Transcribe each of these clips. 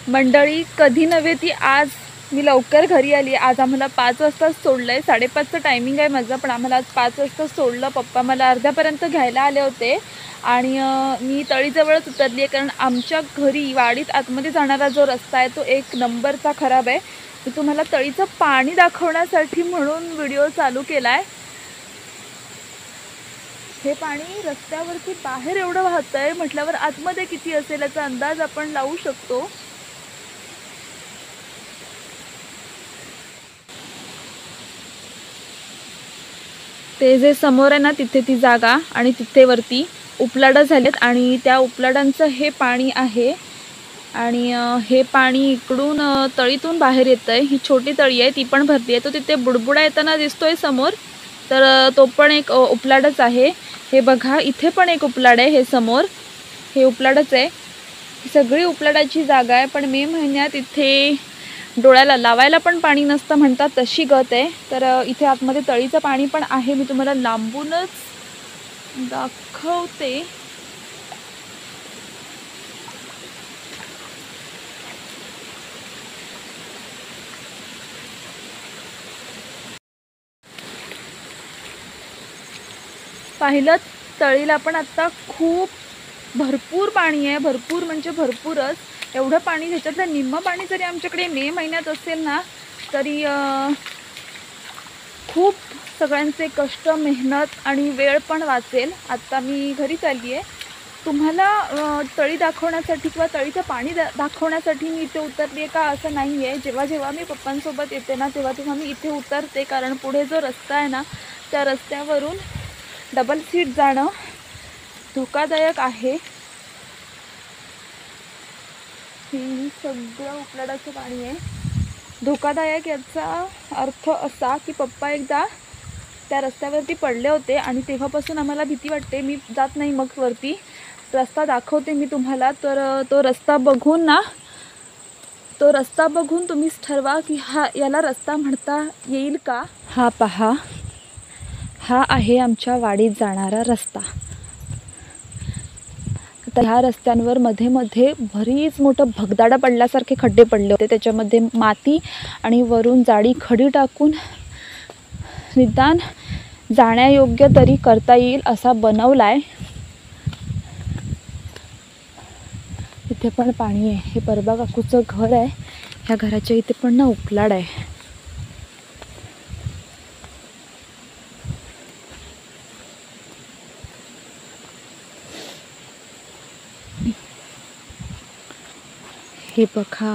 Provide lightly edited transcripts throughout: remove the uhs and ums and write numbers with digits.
मंडळी कधी नव्हे ती आज मी लवकर घरी आली. आज आम्हाला 5 वाजता सोडलं आहे. 5:30चं टायमिंग आहे माझं, पण आम्हाला आज 5 वाजता सोडलं. पप्पा मला अर्ध्यापर्यंत घ्यायला आले होते आणि मी तळीजवळच उतरली आहे, कारण आमच्या घरी वाडीत आतमध्ये जाणारा जो रस्ता आहे तो 1 नंबरचा खराब आहे. मी तुम्हाला तळीचं पाणी दाखवण्यासाठी म्हणून व्हिडिओ चालू केला आहे. हे पाणी रस्त्यावरती बाहेर एवढं वाहत आहे म्हटल्यावर आतमध्ये किती असेल याचा अंदाज आपण लावू शकतो. ते जे समोर आहे ना तिथे ती जागा आणि तिथे वरती उपलाडं झालेत आणि त्या उपलाडांचं हे पाणी आहे आणि हे पाणी इकडून तळीतून बाहेर येतं आहे. ही छोटी तळी आहे ती पण भरली आहे. तो तिथे बुडबुडा येताना दिसतोय समोर, तर तो पण एक उपलाडच आहे. हे बघा इथे पण एक उपलाड आहे, हे समोर हे उपलाडच आहे. ही सगळी उपलाडाची जागा आहे, पण मे महिन्यात इथे डोळ्याला लावायला पण पाणी नसतं म्हणतात, तशी गत आहे. तर इथे आतमध्ये तळीचं पाणी पण आहे. मी तुम्हाला लांबूनच दाखवते. पाहिलं तळीला पण आता खूप भरपूर पाणी आहे. भरपूर म्हणजे भरपूरच. एवढं पाणी, ह्याच्यातलं निम्म पाणी जरी आमच्याकडे मे महिन्यात असेल ना तरी खूप सगळ्यांचे कष्ट, मेहनत आणि वेळ पण वाचेल. आता मी घरीच आली आहे. तुम्हाला तळी दाखवण्यासाठी किंवा तळीचं पाणी दाखवण्यासाठी मी इथे उतरली आहे का असं नाही आहे. जेव्हा जेव्हा मी पप्पांसोबत येते ना तेव्हा तेव्हा मी इथे उतरते, कारण पुढे जो रस्ता आहे ना त्या रस्त्यावरून डबल सीट जाणं धोकादायक आहे. हे सगळं उपलाडाचं पाणी आहे. धोकादायक याचा अर्थ असा की पप्पा एकदा त्या रस्त्यावरती पडले होते आणि तेव्हापासून आम्हाला भीती वाटते. मी जात नाही मग वरती. रस्ता दाखवते मी तुम्हाला. तर तो रस्ता बघून तुम्हीच ठरवा की याला रस्ता म्हणता येईल का. हा पहा, हा आहे आमच्या वाडीत जाणारा रस्ता. तर ह्या रस्त्यांवर मध्ये मध्ये बरीच मोठं भगदाडा पडल्यासारखे खड्डे पडले होते. त्याच्यामध्ये माती आणि वरून जाडी खडी टाकून निदान जाण्यायोग्य तरी करता येईल असा बनवलाय. इथे पण पाणी आहे. हे परबा काकूचं घर आहे. ह्या घराच्या इथे पण ना उपलाड आहे. हे बघा,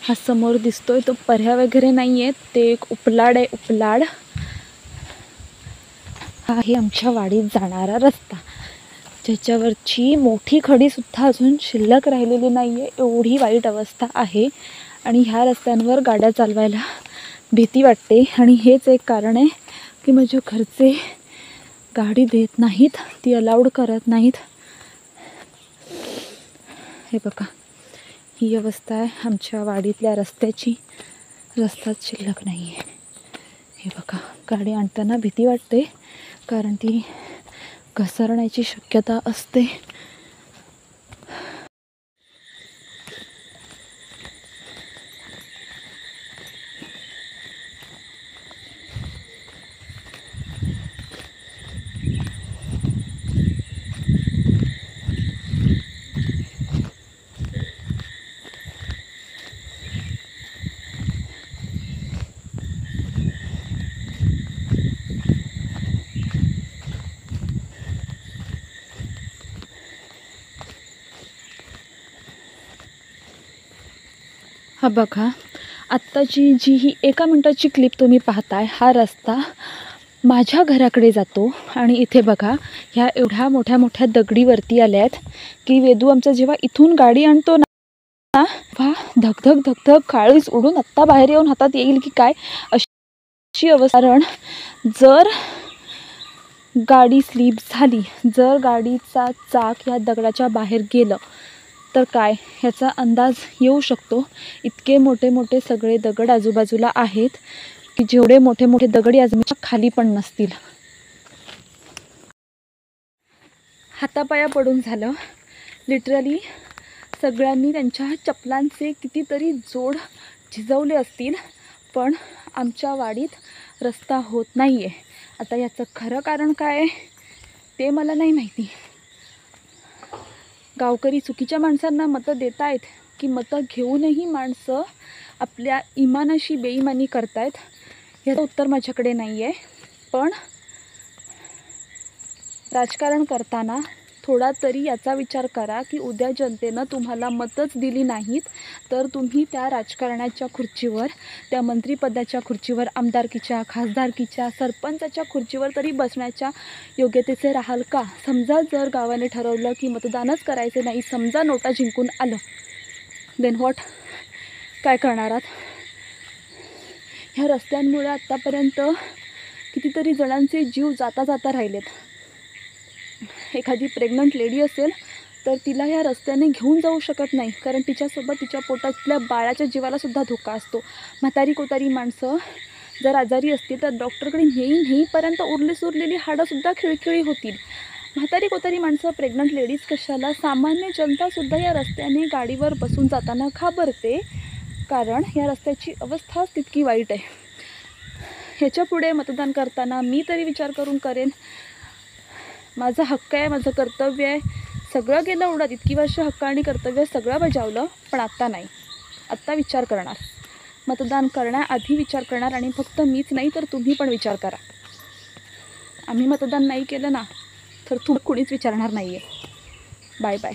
हा समोर दिसतोय तो पर्या वगैरे नाही आहेत, ते एक उपलाड आहे. उपलाड हा आहे आमच्या वाडीत जाणारा रस्ता, ज्याच्यावरची मोठी खडीसुद्धा अजून शिल्लक राहिलेली नाही आहे. एवढी वाईट अवस्था आहे आणि ह्या रस्त्यांवर गाड्या चालवायला भीती वाटते. आणि हेच एक कारण आहे की माझ्या घरचे गाडी देत नाहीत, ती अलाउड करत नाहीत. हे बघा, ही अवस्था आहे आमच्या वाडीतल्या रस्त्याची. रस्ताच शिल्लक नाही आहे. हे बघा, गाडी आणताना भीती वाटते, कारण ती घसरण्याची शक्यता असते. हा बघा, आत्ताची जी ही 1 मिनिटाची क्लिप तुम्ही पाहताय, हा रस्ता माझ्या घराकडे जातो. आणि इथे बघा, ह्या एवढ्या मोठ्या मोठ्या दगडीवरती आल्या आहेत की वेदू आमचा जेव्हा इथून गाडी आणतो ना, वा धगधग धगधग काळीच उडून आत्ता बाहेर येऊन हातात येईल की काय अशी अवस्था. कारण जर गाडी स्लिप झाली, जर गाडीचा चाक या दगडाच्या बाहेर गेलं तर काय ह्याचा अंदाज येऊ शकतो. इतके मोठे मोठे सगळे दगड आजूबाजूला आहेत की जेवढे मोठे मोठे दगड या जमिनीच्या खाली पण नसतील. हातापाया पडून झालं. लिटरली सगळ्यांनी त्यांच्या चपलांचे कितीतरी जोड झिजवले असतील, पण आमच्या वाडीत रस्ता होत नाही आहे. आता याचं खरं कारण काय आहे ते मला नाही माहिती. गावकरी चुकीच्या माणसांना मतं देत आहेत की मतं घेऊनही माणसं आपल्या इमानाशी बेईमानी करतायत, याचं उत्तर माझ्याकडे नाही आहे. पण राजकारण करताना थोडा तरी याचा विचार करा की उद्या जनतेनं तुम्हाला मतच दिली नाहीत तर तुम्ही त्या राजकारणाच्या खुर्चीवर, त्या मंत्रिपदाच्या खुर्चीवर, आमदारकीच्या, खासदारकीच्या, सरपंचाच्या खुर्चीवर तरी बसण्याच्या योग्यतेचे राहाल का? समजा जर गावाने ठरवलं की मतदानच करायचे नाही, समजा नोटा जिंकून आलं, देन व्हॉट? काय करणार आहात? ह्या रस्त्यांमुळे आत्तापर्यंत कितीतरी जणांचे जीव जाता जाता राहिलेत. एखादी प्रेग्नंट लेडी असेल तर तिला ह्या रस्त्याने घेऊन जाऊ शकत नाही, कारण तिच्यासोबत तिच्या पोटातल्या बाळाच्या जीवालासुद्धा धोका असतो. म्हातारी कोतारी माणसं जर आजारी असतील तर डॉक्टरकडे नेईपर्यंत उरलेली हाडंसुद्धा खिळखिळी होतील. म्हातारी कोतारी माणसं, प्रेग्नंट लेडीज कशाला, सामान्य जनतासुद्धा या रस्त्याने गाडीवर बसून जाताना घाबरते, कारण या रस्त्याची अवस्थाच तितकी वाईट आहे. ह्याच्यापुढे मतदान करताना मी तरी विचार करून करेन, माझा हक्क आहे, माझं कर्तव्य आहे, सगळं गेलं उडात, इतकी वर्ष हक्क आणि कर्तव्य सगळं बजावलं, पण आत्ता नाही. आत्ता विचार करणार, मतदान करण्याआधी विचार करणार. आणि फक्त मीच नाही तर तुम्ही पण विचार करा. आम्ही मतदान नाही केलं ना तर कुणीच विचारणार नाही आहे. Bye bye.